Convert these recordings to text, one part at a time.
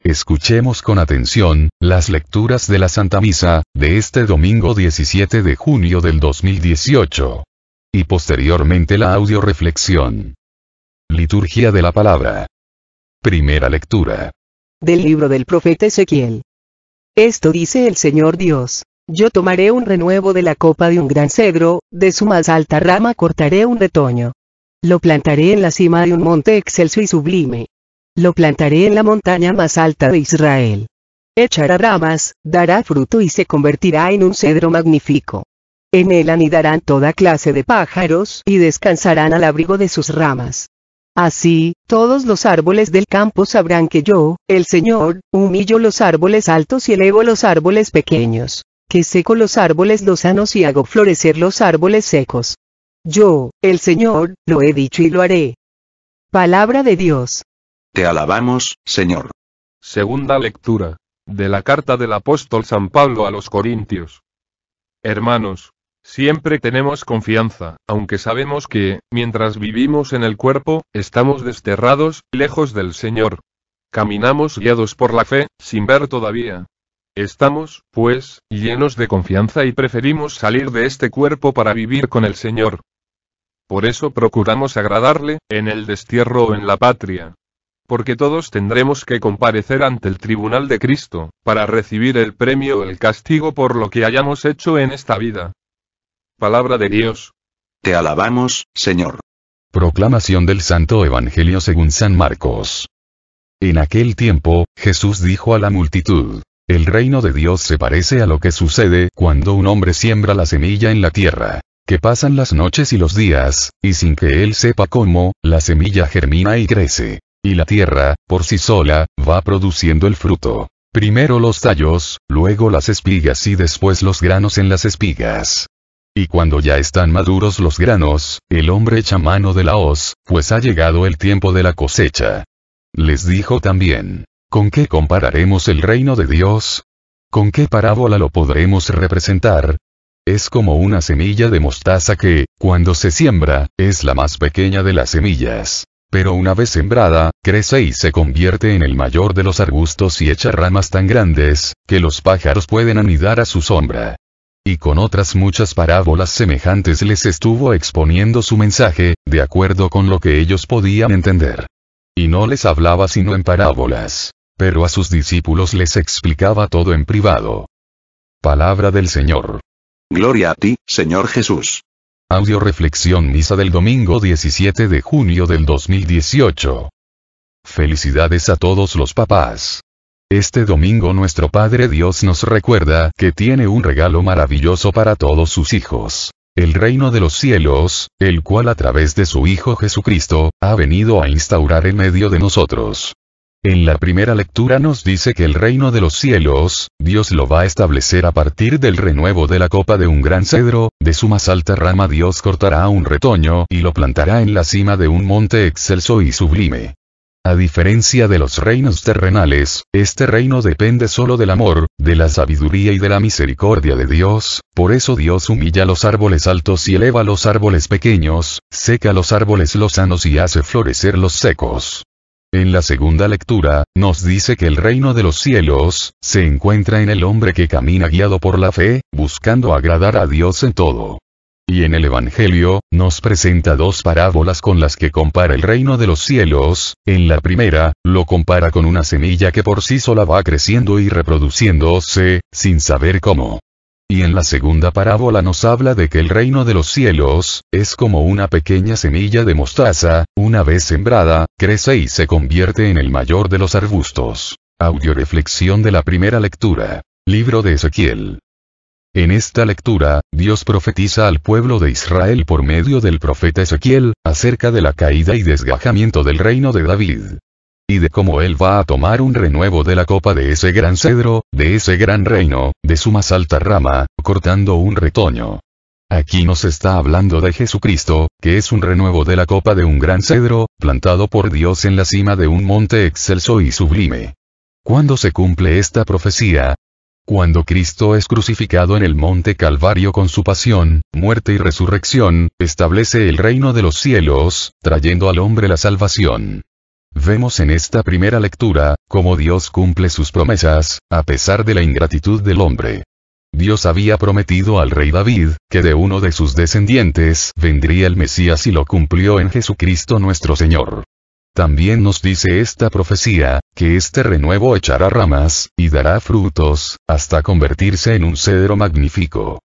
Escuchemos con atención, las lecturas de la Santa Misa, de este domingo 17 de junio del 2018. Y posteriormente la audioreflexión. Liturgia de la Palabra. Primera lectura. Del libro del profeta Ezequiel. Esto dice el Señor Dios. Yo tomaré un renuevo de la copa de un gran cedro, de su más alta rama cortaré un retoño. Lo plantaré en la cima de un monte excelso y sublime. Lo plantaré en la montaña más alta de Israel. Echará ramas, dará fruto y se convertirá en un cedro magnífico. En él anidarán toda clase de pájaros y descansarán al abrigo de sus ramas. Así, todos los árboles del campo sabrán que yo, el Señor, humillo los árboles altos y elevo los árboles pequeños, que seco los árboles lozanos y hago florecer los árboles secos. Yo, el Señor, lo he dicho y lo haré. Palabra de Dios. Te alabamos, Señor. Segunda lectura, de la carta del apóstol San Pablo a los Corintios. Hermanos, siempre tenemos confianza, aunque sabemos que, mientras vivimos en el cuerpo, estamos desterrados, lejos del Señor. Caminamos guiados por la fe, sin ver todavía. Estamos, pues, llenos de confianza y preferimos salir de este cuerpo para vivir con el Señor. Por eso procuramos agradarle, en el destierro o en la patria. Porque todos tendremos que comparecer ante el tribunal de Cristo, para recibir el premio o el castigo por lo que hayamos hecho en esta vida. Palabra de Dios. Te alabamos, Señor. Proclamación del Santo Evangelio según San Marcos. En aquel tiempo, Jesús dijo a la multitud: el reino de Dios se parece a lo que sucede cuando un hombre siembra la semilla en la tierra, que pasan las noches y los días, y sin que él sepa cómo, la semilla germina y crece. Y la tierra, por sí sola, va produciendo el fruto. Primero los tallos, luego las espigas y después los granos en las espigas. Y cuando ya están maduros los granos, el hombre echa mano de la hoz, pues ha llegado el tiempo de la cosecha. Les dijo también: ¿con qué compararemos el reino de Dios? ¿Con qué parábola lo podremos representar? Es como una semilla de mostaza que, cuando se siembra, es la más pequeña de las semillas. Pero una vez sembrada, crece y se convierte en el mayor de los arbustos y echa ramas tan grandes, que los pájaros pueden anidar a su sombra. Y con otras muchas parábolas semejantes les estuvo exponiendo su mensaje, de acuerdo con lo que ellos podían entender. Y no les hablaba sino en parábolas, pero a sus discípulos les explicaba todo en privado. Palabra del Señor. Gloria a ti, Señor Jesús. Audioreflexión Misa del domingo 17 de junio del 2018. Felicidades a todos los papás. Este domingo nuestro Padre Dios nos recuerda que tiene un regalo maravilloso para todos sus hijos. El reino de los cielos, el cual a través de su Hijo Jesucristo, ha venido a instaurar en medio de nosotros. En la primera lectura nos dice que el reino de los cielos, Dios lo va a establecer a partir del renuevo de la copa de un gran cedro, de su más alta rama Dios cortará un retoño y lo plantará en la cima de un monte excelso y sublime. A diferencia de los reinos terrenales, este reino depende solo del amor, de la sabiduría y de la misericordia de Dios, por eso Dios humilla los árboles altos y eleva los árboles pequeños, seca los árboles lozanos y hace florecer los secos. En la segunda lectura, nos dice que el reino de los cielos, se encuentra en el hombre que camina guiado por la fe, buscando agradar a Dios en todo. Y en el Evangelio, nos presenta dos parábolas con las que compara el reino de los cielos. En la primera, lo compara con una semilla que por sí sola va creciendo y reproduciéndose, sin saber cómo. Y en la segunda parábola nos habla de que el reino de los cielos, es como una pequeña semilla de mostaza, una vez sembrada, crece y se convierte en el mayor de los arbustos. Audioreflexión de la primera lectura. Libro de Ezequiel. En esta lectura, Dios profetiza al pueblo de Israel por medio del profeta Ezequiel, acerca de la caída y desgajamiento del reino de David. Y de cómo él va a tomar un renuevo de la copa de ese gran cedro, de ese gran reino, de su más alta rama, cortando un retoño. Aquí nos está hablando de Jesucristo, que es un renuevo de la copa de un gran cedro, plantado por Dios en la cima de un monte excelso y sublime. ¿Cuándo se cumple esta profecía? Cuando Cristo es crucificado en el monte Calvario con su pasión, muerte y resurrección, establece el reino de los cielos, trayendo al hombre la salvación. Vemos en esta primera lectura, cómo Dios cumple sus promesas, a pesar de la ingratitud del hombre. Dios había prometido al rey David, que de uno de sus descendientes vendría el Mesías y lo cumplió en Jesucristo nuestro Señor. También nos dice esta profecía, que este renuevo echará ramas, y dará frutos, hasta convertirse en un cedro magnífico.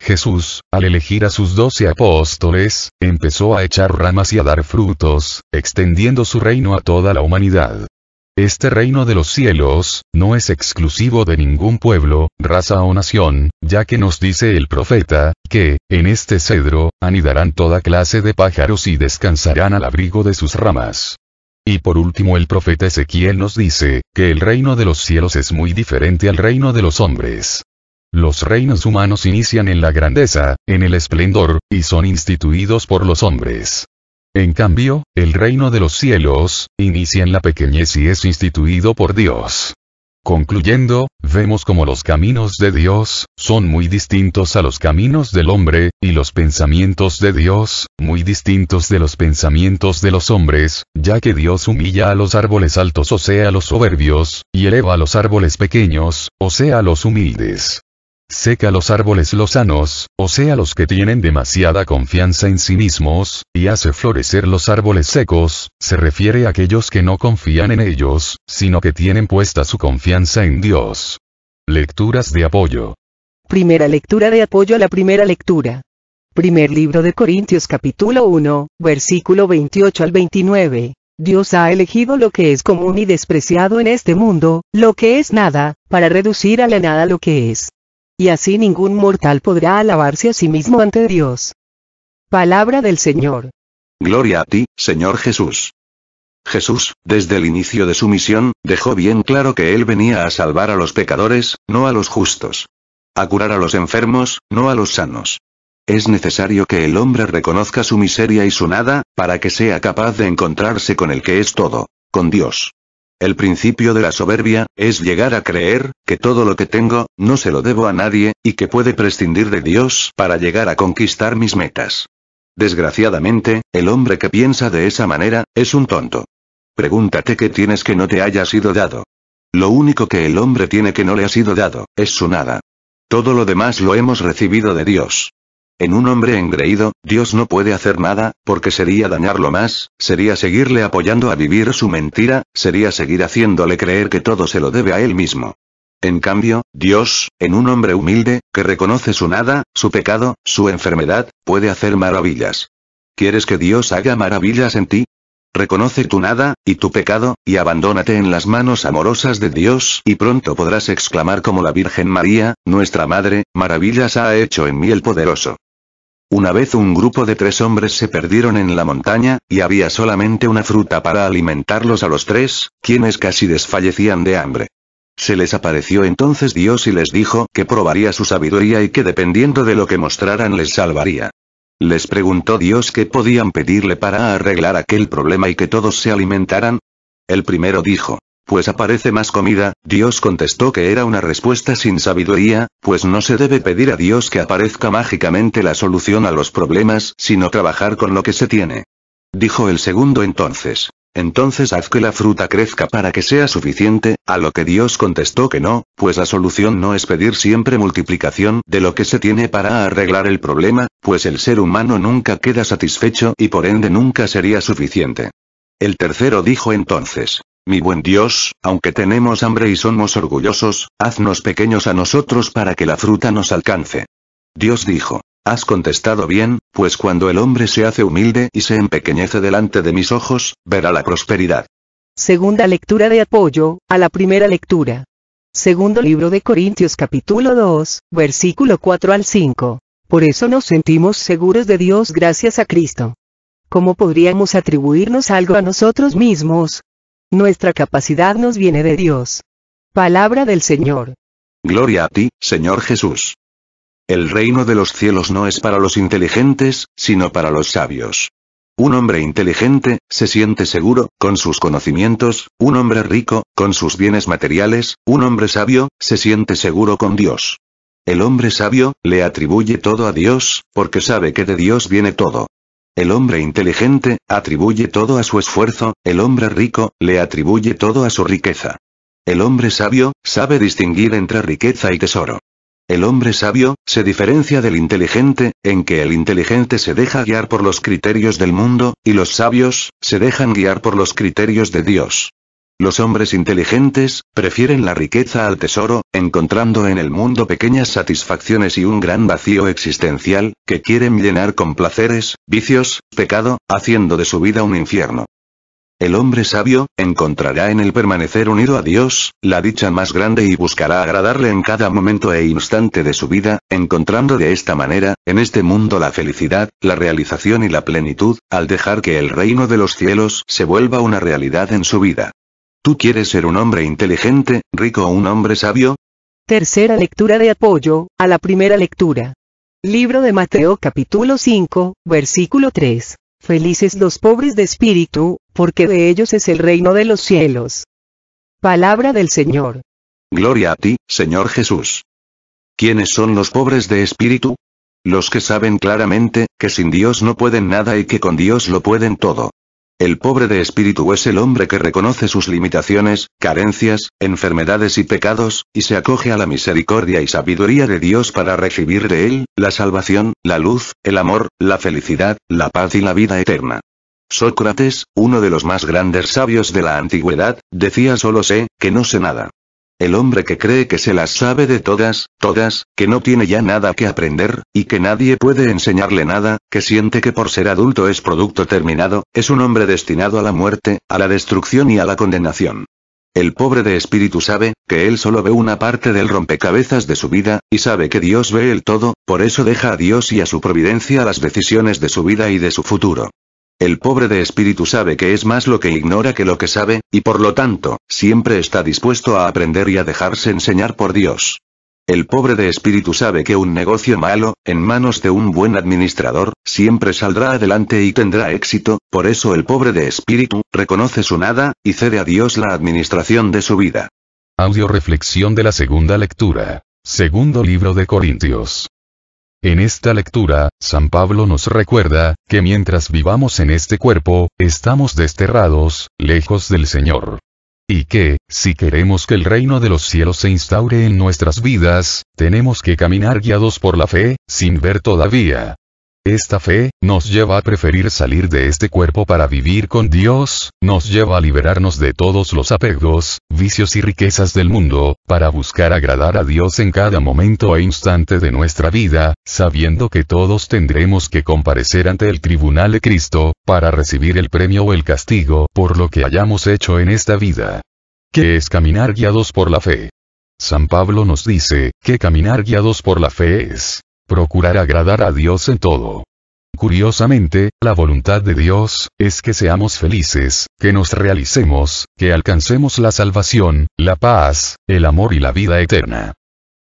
Jesús, al elegir a sus 12 apóstoles, empezó a echar ramas y a dar frutos, extendiendo su reino a toda la humanidad. Este reino de los cielos, no es exclusivo de ningún pueblo, raza o nación, ya que nos dice el profeta, que, en este cedro, anidarán toda clase de pájaros y descansarán al abrigo de sus ramas. Y por último el profeta Ezequiel nos dice, que el reino de los cielos es muy diferente al reino de los hombres. Los reinos humanos inician en la grandeza, en el esplendor, y son instituidos por los hombres. En cambio, el reino de los cielos, inicia en la pequeñez y es instituido por Dios. Concluyendo, vemos como los caminos de Dios, son muy distintos a los caminos del hombre, y los pensamientos de Dios, muy distintos de los pensamientos de los hombres, ya que Dios humilla a los árboles altos o sea a los soberbios, y eleva a los árboles pequeños, o sea a los humildes. Seca los árboles lozanos, o sea los que tienen demasiada confianza en sí mismos, y hace florecer los árboles secos, se refiere a aquellos que no confían en ellos, sino que tienen puesta su confianza en Dios. Lecturas de apoyo. Primera lectura de apoyo a la primera lectura. Primer libro de Corintios capítulo 1, versículo 28 al 29. Dios ha elegido lo que es común y despreciado en este mundo, lo que es nada, para reducir a la nada lo que es. Y así ningún mortal podrá alabarse a sí mismo ante Dios. Palabra del Señor. Gloria a ti, Señor Jesús. Jesús, desde el inicio de su misión, dejó bien claro que Él venía a salvar a los pecadores, no a los justos. A curar a los enfermos, no a los sanos. Es necesario que el hombre reconozca su miseria y su nada, para que sea capaz de encontrarse con el que es todo, con Dios. El principio de la soberbia, es llegar a creer, que todo lo que tengo, no se lo debo a nadie, y que puede prescindir de Dios para llegar a conquistar mis metas. Desgraciadamente, el hombre que piensa de esa manera, es un tonto. Pregúntate qué tienes que no te haya sido dado. Lo único que el hombre tiene que no le ha sido dado, es su nada. Todo lo demás lo hemos recibido de Dios. En un hombre engreído, Dios no puede hacer nada, porque sería dañarlo más, sería seguirle apoyando a vivir su mentira, sería seguir haciéndole creer que todo se lo debe a él mismo. En cambio, Dios, en un hombre humilde, que reconoce su nada, su pecado, su enfermedad, puede hacer maravillas. ¿Quieres que Dios haga maravillas en ti? Reconoce tu nada, y tu pecado, y abandónate en las manos amorosas de Dios, y pronto podrás exclamar como la Virgen María, nuestra Madre, maravillas ha hecho en mí el Poderoso. Una vez un grupo de 3 hombres se perdieron en la montaña, y había solamente una fruta para alimentarlos a los 3, quienes casi desfallecían de hambre. Se les apareció entonces Dios y les dijo que probaría su sabiduría y que dependiendo de lo que mostraran les salvaría. Les preguntó Dios qué podían pedirle para arreglar aquel problema y que todos se alimentaran. El primero dijo: pues aparece más comida. Dios contestó que era una respuesta sin sabiduría, pues no se debe pedir a Dios que aparezca mágicamente la solución a los problemas, sino trabajar con lo que se tiene. Dijo el segundo entonces: entonces haz que la fruta crezca para que sea suficiente, a lo que Dios contestó que no, pues la solución no es pedir siempre multiplicación de lo que se tiene para arreglar el problema, pues el ser humano nunca queda satisfecho y por ende nunca sería suficiente. El tercero dijo entonces: mi buen Dios, aunque tenemos hambre y somos orgullosos, haznos pequeños a nosotros para que la fruta nos alcance. Dios dijo: has contestado bien, pues cuando el hombre se hace humilde y se empequeñece delante de mis ojos, verá la prosperidad. Segunda lectura de apoyo a la primera lectura. Segundo libro de Corintios capítulo 2, versículo 4 al 5. Por eso nos sentimos seguros de Dios gracias a Cristo. ¿Cómo podríamos atribuirnos algo a nosotros mismos? Nuestra capacidad nos viene de Dios. Palabra del Señor. Gloria a ti, Señor Jesús. El reino de los cielos no es para los inteligentes, sino para los sabios. Un hombre inteligente, se siente seguro, con sus conocimientos, un hombre rico, con sus bienes materiales, un hombre sabio, se siente seguro con Dios. El hombre sabio, le atribuye todo a Dios, porque sabe que de Dios viene todo. El hombre inteligente, atribuye todo a su esfuerzo, el hombre rico, le atribuye todo a su riqueza. El hombre sabio, sabe distinguir entre riqueza y tesoro. El hombre sabio, se diferencia del inteligente, en que el inteligente se deja guiar por los criterios del mundo, y los sabios, se dejan guiar por los criterios de Dios. Los hombres inteligentes, prefieren la riqueza al tesoro, encontrando en el mundo pequeñas satisfacciones y un gran vacío existencial, que quieren llenar con placeres, vicios, pecado, haciendo de su vida un infierno. El hombre sabio, encontrará en el permanecer unido a Dios, la dicha más grande y buscará agradarle en cada momento e instante de su vida, encontrando de esta manera, en este mundo la felicidad, la realización y la plenitud, al dejar que el reino de los cielos se vuelva una realidad en su vida. ¿Tú quieres ser un hombre inteligente, rico o un hombre sabio? Tercera lectura de apoyo, a la primera lectura. Libro de Mateo capítulo 5, versículo 3. Felices los pobres de espíritu, porque de ellos es el reino de los cielos. Palabra del Señor. Gloria a ti, Señor Jesús. ¿Quiénes son los pobres de espíritu? Los que saben claramente, que sin Dios no pueden nada y que con Dios lo pueden todo. El pobre de espíritu es el hombre que reconoce sus limitaciones, carencias, enfermedades y pecados, y se acoge a la misericordia y sabiduría de Dios para recibir de él, la salvación, la luz, el amor, la felicidad, la paz y la vida eterna. Sócrates, uno de los más grandes sabios de la antigüedad, decía: solo sé, que no sé nada. El hombre que cree que se las sabe de todas, que no tiene ya nada que aprender, y que nadie puede enseñarle nada, que siente que por ser adulto es producto terminado, es un hombre destinado a la muerte, a la destrucción y a la condenación. El pobre de espíritu sabe, que él solo ve una parte del rompecabezas de su vida, y sabe que Dios ve el todo, por eso deja a Dios y a su providencia las decisiones de su vida y de su futuro. El pobre de espíritu sabe que es más lo que ignora que lo que sabe, y por lo tanto, siempre está dispuesto a aprender y a dejarse enseñar por Dios. El pobre de espíritu sabe que un negocio malo, en manos de un buen administrador, siempre saldrá adelante y tendrá éxito, por eso el pobre de espíritu, reconoce su nada, y cede a Dios la administración de su vida. Audio reflexión de la segunda lectura. Segundo libro de Corintios. En esta lectura, San Pablo nos recuerda, que mientras vivamos en este cuerpo, estamos desterrados, lejos del Señor. Y que, si queremos que el reino de los cielos se instaure en nuestras vidas, tenemos que caminar guiados por la fe, sin ver todavía. Esta fe, nos lleva a preferir salir de este cuerpo para vivir con Dios, nos lleva a liberarnos de todos los apegos, vicios y riquezas del mundo, para buscar agradar a Dios en cada momento e instante de nuestra vida, sabiendo que todos tendremos que comparecer ante el tribunal de Cristo, para recibir el premio o el castigo por lo que hayamos hecho en esta vida. ¿Qué es caminar guiados por la fe? San Pablo nos dice, que caminar guiados por la fe es procurar agradar a Dios en todo. Curiosamente, la voluntad de Dios, es que seamos felices, que nos realicemos, que alcancemos la salvación, la paz, el amor y la vida eterna.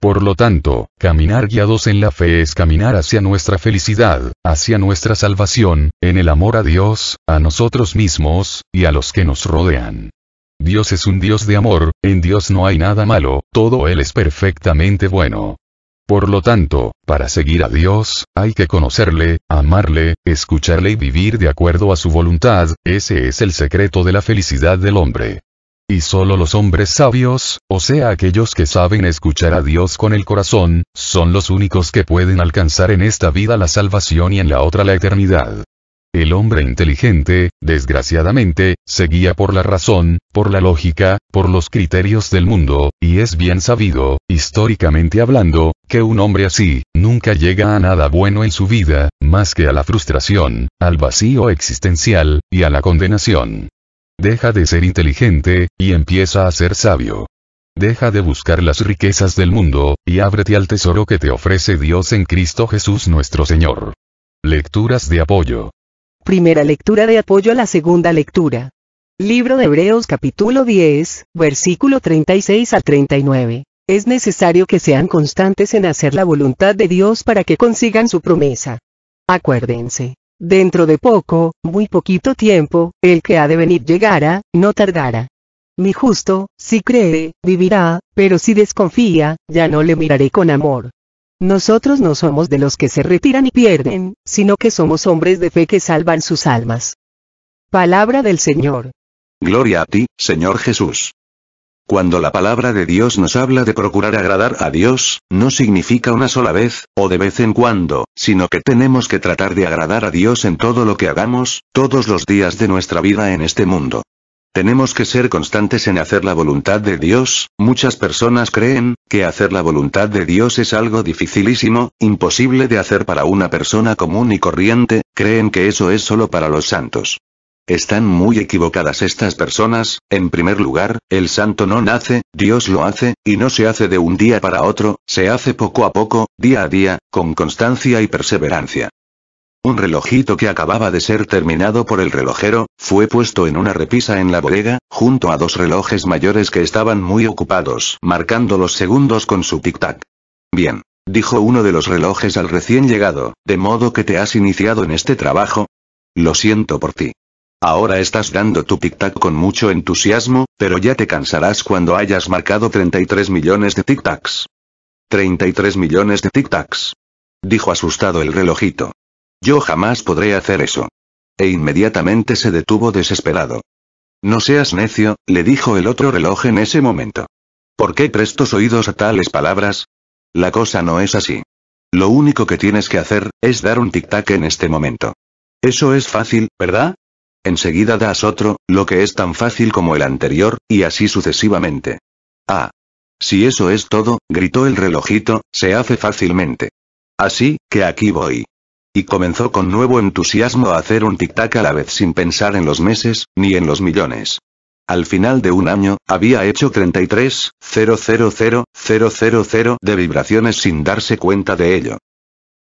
Por lo tanto, caminar guiados en la fe es caminar hacia nuestra felicidad, hacia nuestra salvación, en el amor a Dios, a nosotros mismos, y a los que nos rodean. Dios es un Dios de amor, en Dios no hay nada malo, todo Él es perfectamente bueno. Por lo tanto, para seguir a Dios, hay que conocerle, amarle, escucharle y vivir de acuerdo a su voluntad, ese es el secreto de la felicidad del hombre. Y solo los hombres sabios, o sea aquellos que saben escuchar a Dios con el corazón, son los únicos que pueden alcanzar en esta vida la salvación y en la otra la eternidad. El hombre inteligente, desgraciadamente, se guía por la razón, por la lógica, por los criterios del mundo, y es bien sabido, históricamente hablando, que un hombre así, nunca llega a nada bueno en su vida, más que a la frustración, al vacío existencial, y a la condenación. Deja de ser inteligente, y empieza a ser sabio. Deja de buscar las riquezas del mundo, y ábrete al tesoro que te ofrece Dios en Cristo Jesús nuestro Señor. Lecturas de apoyo. Primera lectura de apoyo a la segunda lectura. Libro de Hebreos capítulo 10, versículo 36 al 39. Es necesario que sean constantes en hacer la voluntad de Dios para que consigan su promesa. Acuérdense, dentro de poco, muy poquito tiempo, el que ha de venir llegará, no tardará. Mi justo, si cree, vivirá, pero si desconfía, ya no le miraré con amor. Nosotros no somos de los que se retiran y pierden, sino que somos hombres de fe que salvan sus almas. Palabra del Señor. Gloria a ti, Señor Jesús. Cuando la palabra de Dios nos habla de procurar agradar a Dios, no significa una sola vez, o de vez en cuando, sino que tenemos que tratar de agradar a Dios en todo lo que hagamos, todos los días de nuestra vida en este mundo. Tenemos que ser constantes en hacer la voluntad de Dios. Muchas personas creen que hacer la voluntad de Dios es algo dificilísimo, imposible de hacer para una persona común y corriente, creen que eso es solo para los santos. Están muy equivocadas estas personas. En primer lugar, el santo no nace, Dios lo hace, y no se hace de un día para otro, se hace poco a poco, día a día, con constancia y perseverancia. Un relojito que acababa de ser terminado por el relojero, fue puesto en una repisa en la bodega, junto a dos relojes mayores que estaban muy ocupados, marcando los segundos con su tic-tac. Bien, dijo uno de los relojes al recién llegado, ¿de modo que te has iniciado en este trabajo? Lo siento por ti. Ahora estás dando tu tic-tac con mucho entusiasmo, pero ya te cansarás cuando hayas marcado 33 millones de tic-tacs. 33 millones de tic-tacs. Dijo asustado el relojito. Yo jamás podré hacer eso. E inmediatamente se detuvo desesperado. No seas necio, le dijo el otro reloj en ese momento. ¿Por qué prestas oídos a tales palabras? La cosa no es así. Lo único que tienes que hacer, es dar un tic-tac en este momento. Eso es fácil, ¿verdad? Enseguida das otro, lo que es tan fácil como el anterior, y así sucesivamente. Ah. Si eso es todo, gritó el relojito, se hace fácilmente. Así, que aquí voy. Y comenzó con nuevo entusiasmo a hacer un tic-tac a la vez sin pensar en los meses, ni en los millones. Al final de un año, había hecho 33,000,000 de vibraciones sin darse cuenta de ello.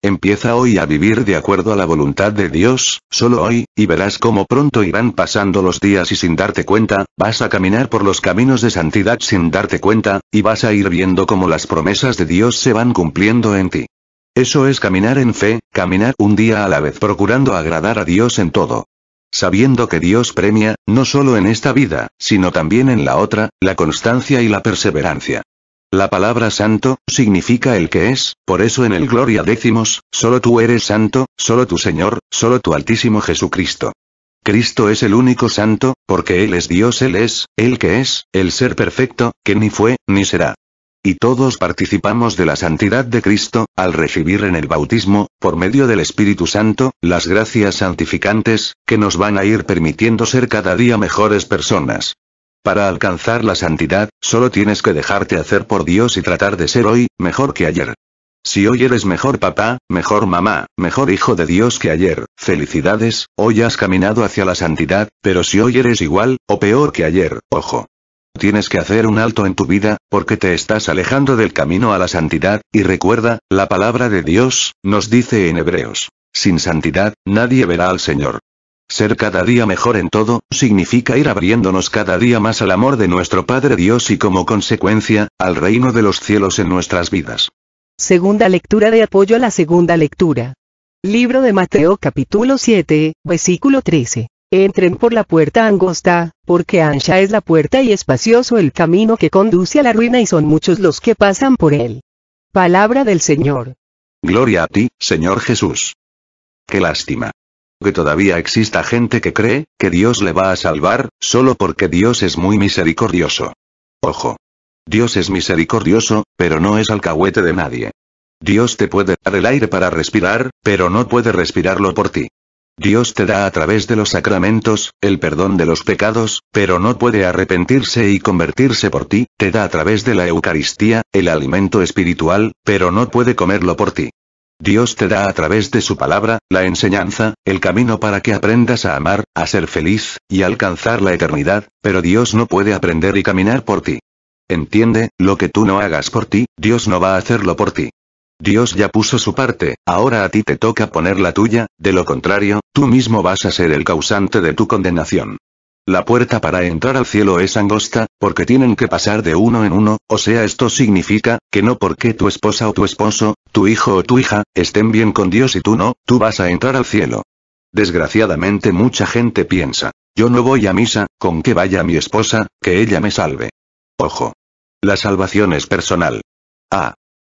Empieza hoy a vivir de acuerdo a la voluntad de Dios, solo hoy, y verás cómo pronto irán pasando los días y sin darte cuenta, vas a caminar por los caminos de santidad sin darte cuenta, y vas a ir viendo cómo las promesas de Dios se van cumpliendo en ti. Eso es caminar en fe, caminar un día a la vez procurando agradar a Dios en todo. Sabiendo que Dios premia, no solo en esta vida, sino también en la otra, la constancia y la perseverancia. La palabra santo, significa el que es, por eso en el Gloria decimos, solo tú eres santo, solo tu Señor, solo tu Altísimo Jesucristo. Cristo es el único santo, porque Él es Dios, Él es, el que es, el ser perfecto, que ni fue, ni será. Y todos participamos de la santidad de Cristo, al recibir en el bautismo, por medio del Espíritu Santo, las gracias santificantes, que nos van a ir permitiendo ser cada día mejores personas. Para alcanzar la santidad, solo tienes que dejarte hacer por Dios y tratar de ser hoy, mejor que ayer. Si hoy eres mejor papá, mejor mamá, mejor hijo de Dios que ayer, felicidades, hoy has caminado hacia la santidad, pero si hoy eres igual, o peor que ayer, ojo. Tienes que hacer un alto en tu vida, porque te estás alejando del camino a la santidad, y recuerda, la palabra de Dios, nos dice en Hebreos, sin santidad, nadie verá al Señor. Ser cada día mejor en todo, significa ir abriéndonos cada día más al amor de nuestro Padre Dios y como consecuencia, al reino de los cielos en nuestras vidas. Segunda lectura de apoyo a la segunda lectura. Libro de Mateo capítulo 7, versículo 13. Entren por la puerta angosta, porque ancha es la puerta y espacioso el camino que conduce a la ruina y son muchos los que pasan por él. Palabra del Señor. Gloria a ti, Señor Jesús. Qué lástima. Que todavía exista gente que cree que Dios le va a salvar, solo porque Dios es muy misericordioso. Ojo. Dios es misericordioso, pero no es alcahuete de nadie. Dios te puede dar el aire para respirar, pero no puede respirarlo por ti. Dios te da a través de los sacramentos, el perdón de los pecados, pero no puede arrepentirse y convertirse por ti, te da a través de la Eucaristía, el alimento espiritual, pero no puede comerlo por ti. Dios te da a través de su palabra, la enseñanza, el camino para que aprendas a amar, a ser feliz, y a alcanzar la eternidad, pero Dios no puede aprender y caminar por ti. Entiende, lo que tú no hagas por ti, Dios no va a hacerlo por ti. Dios ya puso su parte, ahora a ti te toca poner la tuya, de lo contrario, tú mismo vas a ser el causante de tu condenación. La puerta para entrar al cielo es angosta, porque tienen que pasar de uno en uno, o sea, esto significa, que no porque tu esposa o tu esposo, tu hijo o tu hija, estén bien con Dios y tú no, tú vas a entrar al cielo. Desgraciadamente mucha gente piensa, yo no voy a misa, con que vaya mi esposa, que ella me salve. Ojo. La salvación es personal. Ah.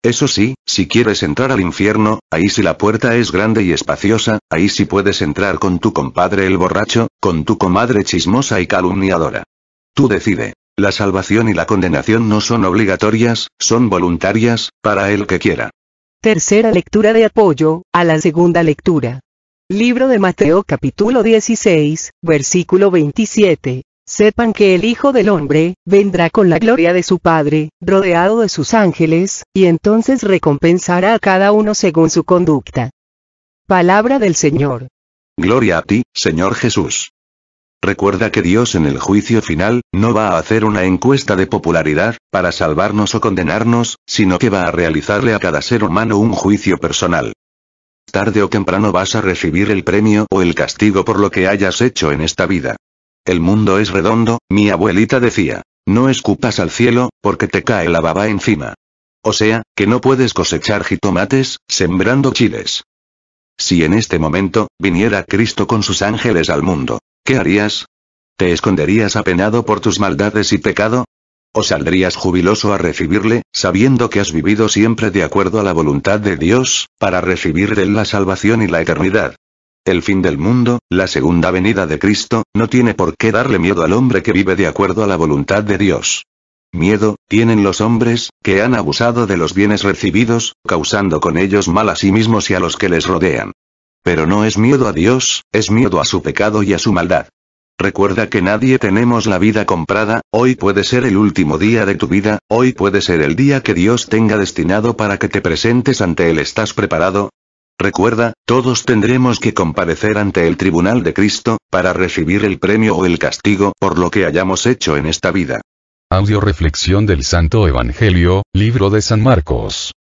Eso sí, si quieres entrar al infierno, ahí sí la puerta es grande y espaciosa, ahí sí puedes entrar con tu compadre el borracho, con tu comadre chismosa y calumniadora. Tú decide. La salvación y la condenación no son obligatorias, son voluntarias, para el que quiera. Tercera lectura de apoyo a la segunda lectura. Libro de Mateo capítulo 16, versículo 27. Sepan que el Hijo del Hombre vendrá con la gloria de su Padre, rodeado de sus ángeles, y entonces recompensará a cada uno según su conducta. Palabra del Señor. Gloria a ti, Señor Jesús. Recuerda que Dios en el juicio final, no va a hacer una encuesta de popularidad, para salvarnos o condenarnos, sino que va a realizarle a cada ser humano un juicio personal. Tarde o temprano vas a recibir el premio o el castigo por lo que hayas hecho en esta vida. El mundo es redondo, mi abuelita decía. No escupas al cielo, porque te cae la baba encima. O sea, que no puedes cosechar jitomates, sembrando chiles. Si en este momento, viniera Cristo con sus ángeles al mundo, ¿qué harías? ¿Te esconderías apenado por tus maldades y pecado? ¿O saldrías jubiloso a recibirle, sabiendo que has vivido siempre de acuerdo a la voluntad de Dios, para recibir de él la salvación y la eternidad? El fin del mundo, la segunda venida de Cristo, no tiene por qué darle miedo al hombre que vive de acuerdo a la voluntad de Dios. Miedo, tienen los hombres, que han abusado de los bienes recibidos, causando con ellos mal a sí mismos y a los que les rodean. Pero no es miedo a Dios, es miedo a su pecado y a su maldad. Recuerda que nadie tenemos la vida comprada, hoy puede ser el último día de tu vida, hoy puede ser el día que Dios tenga destinado para que te presentes ante Él. ¿Estás preparado? Recuerda, todos tendremos que comparecer ante el tribunal de Cristo, para recibir el premio o el castigo por lo que hayamos hecho en esta vida. Audio reflexión del Santo Evangelio, libro de San Marcos.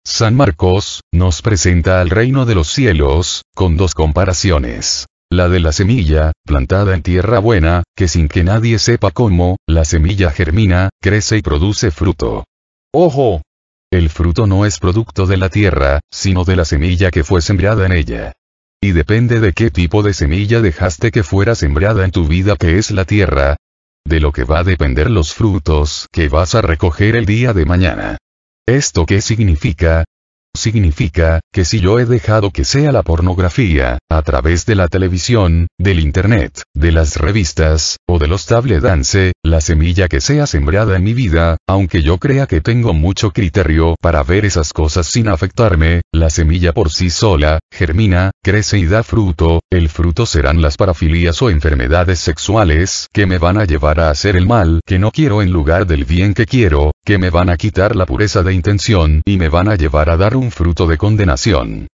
San Marcos nos presenta al reino de los cielos, con dos comparaciones. La de la semilla, plantada en tierra buena, que sin que nadie sepa cómo, la semilla germina, crece y produce fruto. ¡Ojo! El fruto no es producto de la tierra, sino de la semilla que fue sembrada en ella. Y depende de qué tipo de semilla dejaste que fuera sembrada en tu vida, que es la tierra. De lo que va a depender los frutos que vas a recoger el día de mañana. ¿Esto qué significa? Significa, que si yo he dejado que sea la pornografía, a través de la televisión, del internet, de las revistas, o de los table dance, la semilla que sea sembrada en mi vida, aunque yo crea que tengo mucho criterio para ver esas cosas sin afectarme, la semilla por sí sola, germina, crece y da fruto, el fruto serán las parafilias o enfermedades sexuales que me van a llevar a hacer el mal que no quiero en lugar del bien que quiero, que me van a quitar la pureza de intención y me van a llevar a dar un fruto de condenación.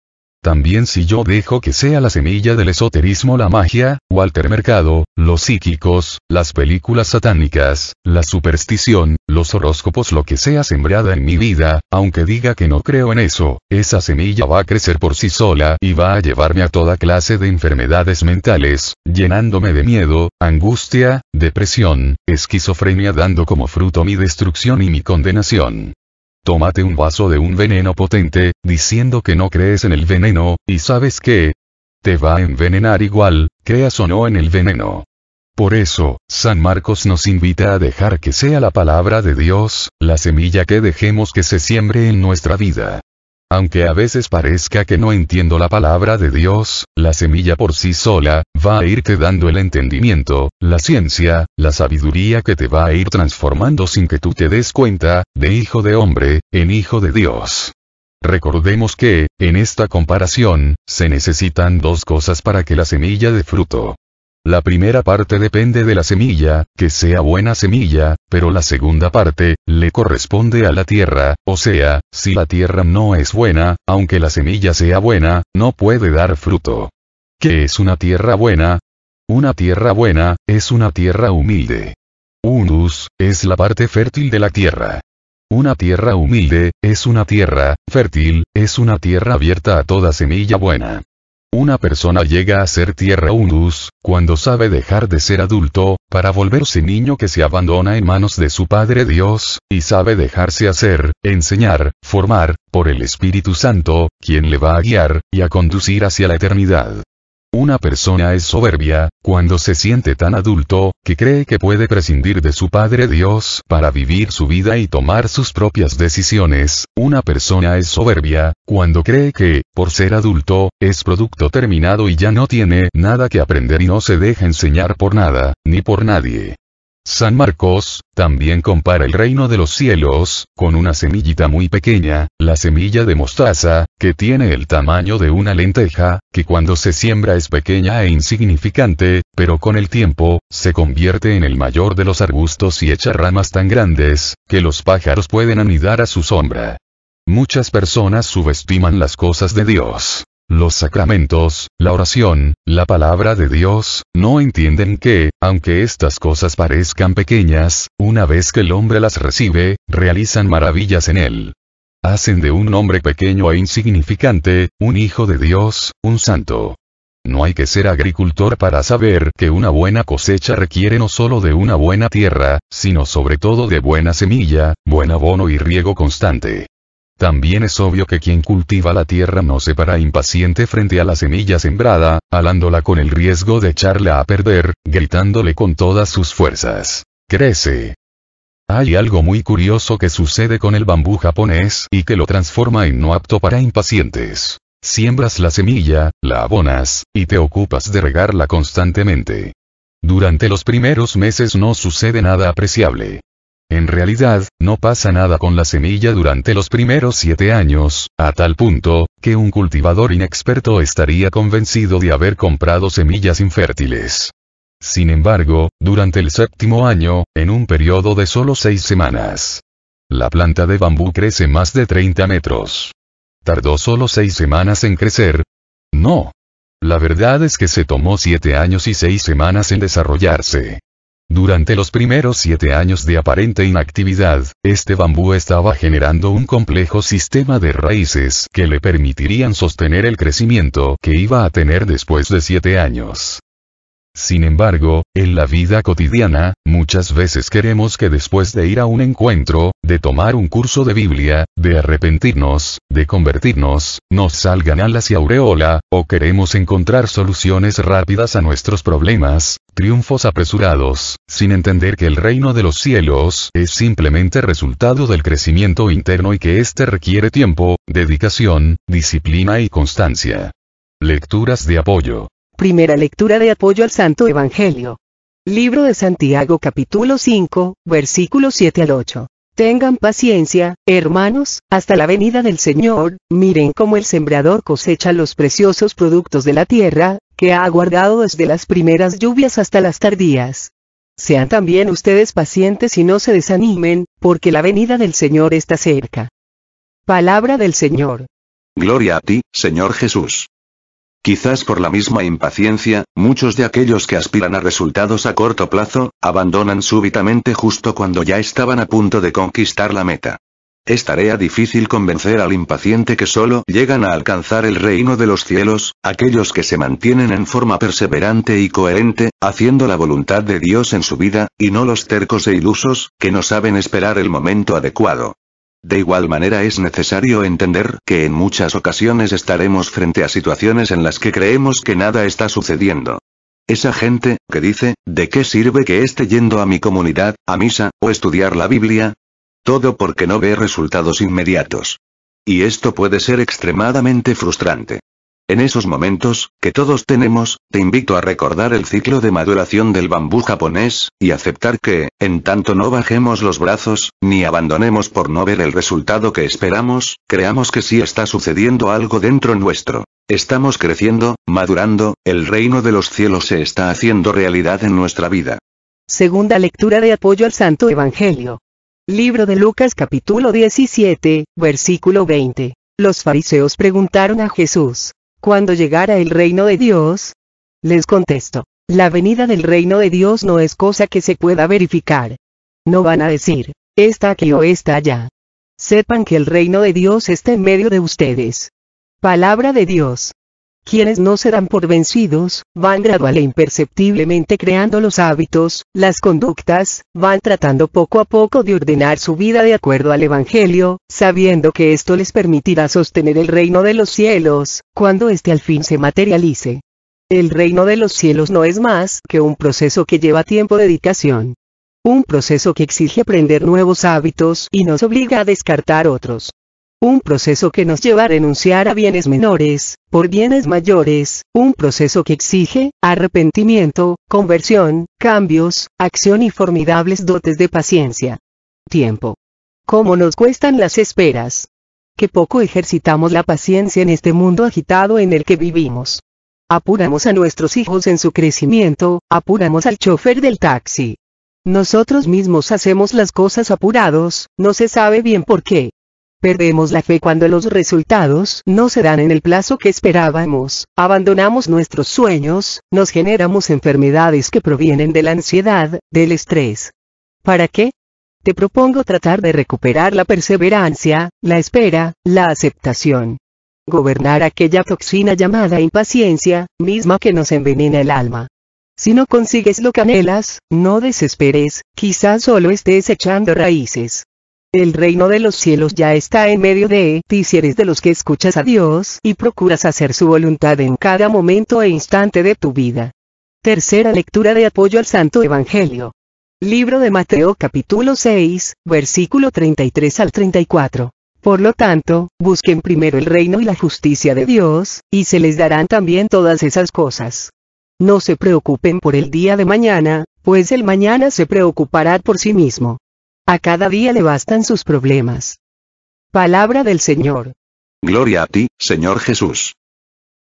También si yo dejo que sea la semilla del esoterismo, la magia, Walter Mercado, los psíquicos, las películas satánicas, la superstición, los horóscopos, lo que sea sembrada en mi vida, aunque diga que no creo en eso, esa semilla va a crecer por sí sola y va a llevarme a toda clase de enfermedades mentales, llenándome de miedo, angustia, depresión, esquizofrenia, dando como fruto mi destrucción y mi condenación. Tómate un vaso de un veneno potente, diciendo que no crees en el veneno, y ¿sabes qué? Te va a envenenar igual, creas o no en el veneno. Por eso, San Marcos nos invita a dejar que sea la palabra de Dios, la semilla que dejemos que se siembre en nuestra vida. Aunque a veces parezca que no entiendo la palabra de Dios, la semilla por sí sola, va a irte dando el entendimiento, la ciencia, la sabiduría que te va a ir transformando sin que tú te des cuenta, de hijo de hombre, en hijo de Dios. Recordemos que, en esta comparación, se necesitan dos cosas para que la semilla dé fruto. La primera parte depende de la semilla, que sea buena semilla, pero la segunda parte, le corresponde a la tierra, o sea, si la tierra no es buena, aunque la semilla sea buena, no puede dar fruto. ¿Qué es una tierra buena? Una tierra buena, es una tierra humilde. Humus, es la parte fértil de la tierra. Una tierra humilde, es una tierra fértil, es una tierra abierta a toda semilla buena. Una persona llega a ser tierra humus, cuando sabe dejar de ser adulto, para volverse niño que se abandona en manos de su Padre Dios, y sabe dejarse hacer, enseñar, formar, por el Espíritu Santo, quien le va a guiar, y a conducir hacia la eternidad. Una persona es soberbia, cuando se siente tan adulto, que cree que puede prescindir de su Padre Dios para vivir su vida y tomar sus propias decisiones. Una persona es soberbia, cuando cree que, por ser adulto, es producto terminado y ya no tiene nada que aprender y no se deja enseñar por nada, ni por nadie. San Marcos también compara el reino de los cielos con una semillita muy pequeña, la semilla de mostaza, que tiene el tamaño de una lenteja, que cuando se siembra es pequeña e insignificante, pero con el tiempo, se convierte en el mayor de los arbustos y echa ramas tan grandes, que los pájaros pueden anidar a su sombra. Muchas personas subestiman las cosas de Dios. Los sacramentos, la oración, la palabra de Dios, no entienden que, aunque estas cosas parezcan pequeñas, una vez que el hombre las recibe, realizan maravillas en él. Hacen de un hombre pequeño e insignificante, un hijo de Dios, un santo. No hay que ser agricultor para saber que una buena cosecha requiere no solo de una buena tierra, sino sobre todo de buena semilla, buen abono y riego constante. También es obvio que quien cultiva la tierra no se para impaciente frente a la semilla sembrada, alándola con el riesgo de echarla a perder, gritándole con todas sus fuerzas: ¡crece! Hay algo muy curioso que sucede con el bambú japonés y que lo transforma en no apto para impacientes. Siembras la semilla, la abonas, y te ocupas de regarla constantemente. Durante los primeros meses no sucede nada apreciable. En realidad, no pasa nada con la semilla durante los primeros 7 años, a tal punto, que un cultivador inexperto estaría convencido de haber comprado semillas infértiles. Sin embargo, durante el 7º año, en un periodo de solo 6 semanas, la planta de bambú crece más de 30 metros. ¿Tardó solo 6 semanas en crecer? No. La verdad es que se tomó 7 años y 6 semanas en desarrollarse. Durante los primeros 7 años de aparente inactividad, este bambú estaba generando un complejo sistema de raíces que le permitirían sostener el crecimiento que iba a tener después de 7 años. Sin embargo, en la vida cotidiana, muchas veces queremos que después de ir a un encuentro, de tomar un curso de Biblia, de arrepentirnos, de convertirnos, nos salgan alas y aureola, o queremos encontrar soluciones rápidas a nuestros problemas, triunfos apresurados, sin entender que el reino de los cielos es simplemente resultado del crecimiento interno y que éste requiere tiempo, dedicación, disciplina y constancia. Lecturas de apoyo. Primera lectura de apoyo al Santo Evangelio. Libro de Santiago capítulo 5, versículos 7 al 8. Tengan paciencia, hermanos, hasta la venida del Señor. Miren cómo el sembrador cosecha los preciosos productos de la tierra, que ha aguardado desde las primeras lluvias hasta las tardías. Sean también ustedes pacientes y no se desanimen, porque la venida del Señor está cerca. Palabra del Señor. Gloria a ti, Señor Jesús. Quizás por la misma impaciencia, muchos de aquellos que aspiran a resultados a corto plazo, abandonan súbitamente justo cuando ya estaban a punto de conquistar la meta. Es tarea difícil convencer al impaciente que solo llegan a alcanzar el reino de los cielos, aquellos que se mantienen en forma perseverante y coherente, haciendo la voluntad de Dios en su vida, y no los tercos e ilusos, que no saben esperar el momento adecuado. De igual manera es necesario entender que en muchas ocasiones estaremos frente a situaciones en las que creemos que nada está sucediendo. Esa gente, que dice, ¿de qué sirve que esté yendo a mi comunidad, a misa, o estudiar la Biblia? Todo porque no ve resultados inmediatos. Y esto puede ser extremadamente frustrante. En esos momentos, que todos tenemos, te invito a recordar el ciclo de maduración del bambú japonés, y aceptar que, en tanto no bajemos los brazos, ni abandonemos por no ver el resultado que esperamos, creamos que sí está sucediendo algo dentro nuestro. Estamos creciendo, madurando, el reino de los cielos se está haciendo realidad en nuestra vida. Segunda lectura de apoyo al Santo Evangelio. Libro de Lucas capítulo 17, versículo 20. Los fariseos preguntaron a Jesús: ¿cuándo llegará el reino de Dios? Les contestó: la venida del reino de Dios no es cosa que se pueda verificar. No van a decir, está aquí o está allá. Sepan que el reino de Dios está en medio de ustedes. Palabra de Dios. Quienes no se dan por vencidos, van gradual e imperceptiblemente creando los hábitos, las conductas, van tratando poco a poco de ordenar su vida de acuerdo al Evangelio, sabiendo que esto les permitirá sostener el reino de los cielos, cuando éste al fin se materialice. El reino de los cielos no es más que un proceso que lleva tiempo de dedicación. Un proceso que exige aprender nuevos hábitos y nos obliga a descartar otros. Un proceso que nos lleva a renunciar a bienes menores, por bienes mayores, un proceso que exige arrepentimiento, conversión, cambios, acción y formidables dotes de paciencia. Tiempo. ¿Cómo nos cuestan las esperas? Qué poco ejercitamos la paciencia en este mundo agitado en el que vivimos. Apuramos a nuestros hijos en su crecimiento, apuramos al chofer del taxi. Nosotros mismos hacemos las cosas apurados, no se sabe bien por qué. Perdemos la fe cuando los resultados no se dan en el plazo que esperábamos, abandonamos nuestros sueños, nos generamos enfermedades que provienen de la ansiedad, del estrés. ¿Para qué? Te propongo tratar de recuperar la perseverancia, la espera, la aceptación. Gobernar aquella toxina llamada impaciencia, misma que nos envenena el alma. Si no consigues lo que anhelas, no desesperes, quizás solo estés echando raíces. El reino de los cielos ya está en medio de ti si eres de los que escuchas a Dios y procuras hacer su voluntad en cada momento e instante de tu vida. Tercera lectura de apoyo al Santo Evangelio. Libro de Mateo capítulo 6, versículo 33 al 34. Por lo tanto, busquen primero el reino y la justicia de Dios, y se les darán también todas esas cosas. No se preocupen por el día de mañana, pues el mañana se preocupará por sí mismo. A cada día le bastan sus problemas. Palabra del Señor. Gloria a ti, Señor Jesús.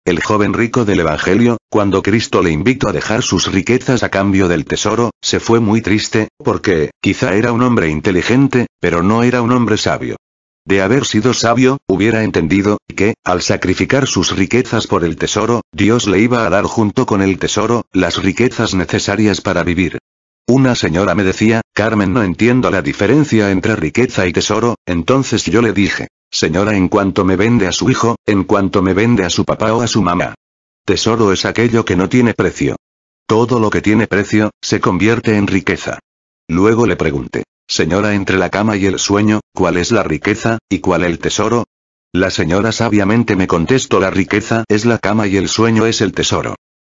El joven rico del Evangelio, cuando Cristo le invitó a dejar sus riquezas a cambio del tesoro, se fue muy triste, porque, quizá era un hombre inteligente, pero no era un hombre sabio. De haber sido sabio, hubiera entendido que, al sacrificar sus riquezas por el tesoro, Dios le iba a dar junto con el tesoro, las riquezas necesarias para vivir. Una señora me decía, Carmen, no entiendo la diferencia entre riqueza y tesoro. Entonces yo le dije, señora, en cuanto me vende a su hijo, en cuanto me vende a su papá o a su mamá. Tesoro es aquello que no tiene precio. Todo lo que tiene precio, se convierte en riqueza. Luego le pregunté, señora, entre la cama y el sueño, ¿cuál es la riqueza, y cuál el tesoro? La señora sabiamente me contestó, la riqueza es la cama y el sueño es el tesoro.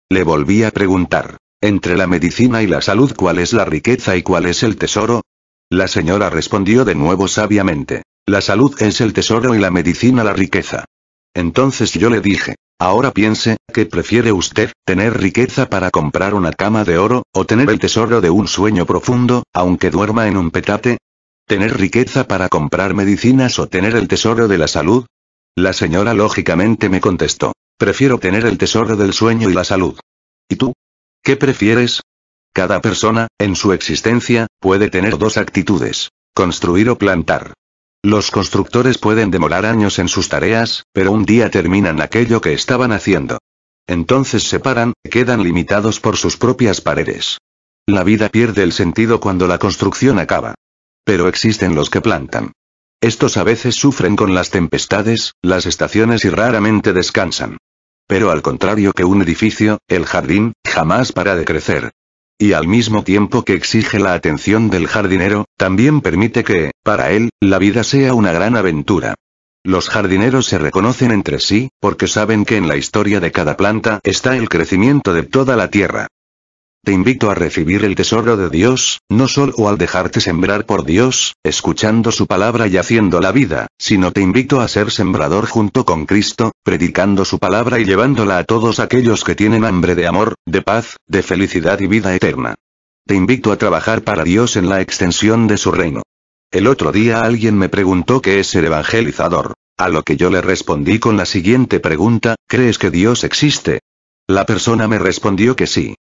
Le volví a preguntar, entre la medicina y la salud, ¿cuál es la riqueza y cuál es el tesoro? La señora respondió de nuevo sabiamente, la salud es el tesoro y la medicina la riqueza. Entonces yo le dije, ahora piense, ¿qué prefiere usted, tener riqueza para comprar una cama de oro, o tener el tesoro de un sueño profundo, aunque duerma en un petate? ¿Tener riqueza para comprar medicinas o tener el tesoro de la salud? La señora lógicamente me contestó, prefiero tener el tesoro del sueño y la salud. ¿Y tú? ¿Qué prefieres? Cada persona, en su existencia, puede tener dos actitudes: construir o plantar. Los constructores pueden demorar años en sus tareas, pero un día terminan aquello que estaban haciendo. Entonces se paran, quedan limitados por sus propias paredes. La vida pierde el sentido cuando la construcción acaba. Pero existen los que plantan. Estos a veces sufren con las tempestades, las estaciones y raramente descansan. Pero al contrario que un edificio, el jardín, jamás para de crecer. Y al mismo tiempo que exige la atención del jardinero, también permite que, para él, la vida sea una gran aventura. Los jardineros se reconocen entre sí, porque saben que en la historia de cada planta está el crecimiento de toda la tierra. Te invito a recibir el tesoro de Dios, no solo al dejarte sembrar por Dios, escuchando su palabra y haciendo la vida, sino te invito a ser sembrador junto con Cristo, predicando su palabra y llevándola a todos aquellos que tienen hambre de amor, de paz, de felicidad y vida eterna. Te invito a trabajar para Dios en la extensión de su reino. El otro día alguien me preguntó qué es ser evangelizador, a lo que yo le respondí con la siguiente pregunta, ¿crees que Dios existe? La persona me respondió que sí.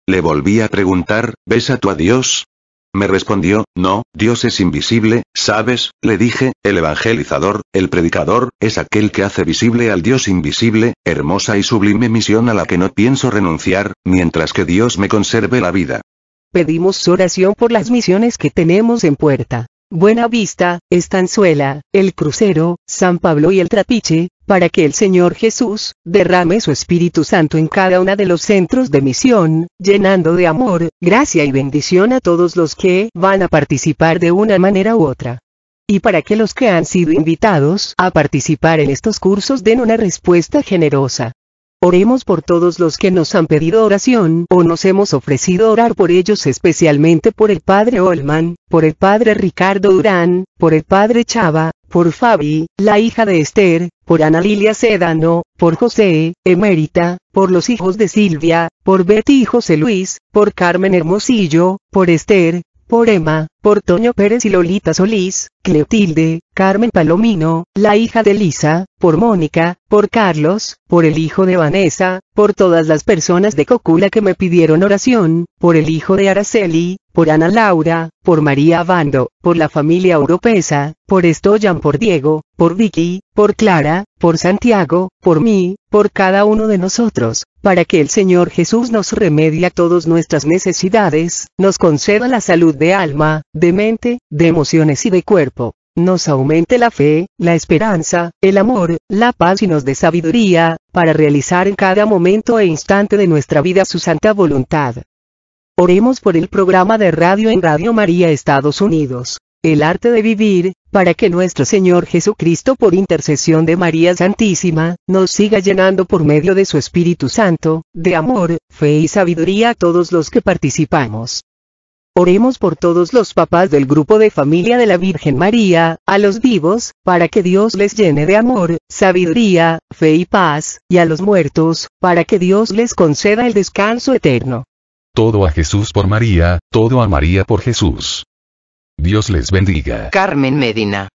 Le volví a preguntar, ¿ves a Dios? Me respondió, no, Dios es invisible, ¿sabes? Le dije, el evangelizador, el predicador, es aquel que hace visible al Dios invisible, hermosa y sublime misión a la que no pienso renunciar, mientras que Dios me conserve la vida. Pedimos oración por las misiones que tenemos en puerta: Buena Vista, Estanzuela, El Crucero, San Pablo y El Trapiche, para que el Señor Jesús derrame su Espíritu Santo en cada uno de los centros de misión, llenando de amor, gracia y bendición a todos los que van a participar de una manera u otra. Y para que los que han sido invitados a participar en estos cursos den una respuesta generosa. Oremos por todos los que nos han pedido oración o nos hemos ofrecido orar por ellos, especialmente por el Padre Olman, por el Padre Ricardo Durán, por el Padre Chava, por Fabi, la hija de Esther, por Ana Lilia Sedano, por José, Emérita, por los hijos de Silvia, por Betty y José Luis, por Carmen Hermosillo, por Esther, por Emma, por Toño Pérez y Lolita Solís, Cleotilde, Carmen Palomino, la hija de Lisa, por Mónica, por Carlos, por el hijo de Vanessa, por todas las personas de Cocula que me pidieron oración, por el hijo de Araceli, por Ana Laura, por María Abando, por la familia Oropesa, por Estoyan, por Diego, por Vicky, por Clara, por Santiago, por mí, por cada uno de nosotros, para que el Señor Jesús nos remedie a todas nuestras necesidades, nos conceda la salud de alma, de mente, de emociones y de cuerpo, nos aumente la fe, la esperanza, el amor, la paz y nos dé sabiduría, para realizar en cada momento e instante de nuestra vida su santa voluntad. Oremos por el programa de radio en Radio María Estados Unidos, El Arte de Vivir, para que nuestro Señor Jesucristo, por intercesión de María Santísima, nos siga llenando por medio de su Espíritu Santo, de amor, fe y sabiduría a todos los que participamos. Oremos por todos los papás del grupo de familia de la Virgen María, a los vivos, para que Dios les llene de amor, sabiduría, fe y paz, y a los muertos, para que Dios les conceda el descanso eterno. Todo a Jesús por María, todo a María por Jesús. Dios les bendiga. Carmen Medina.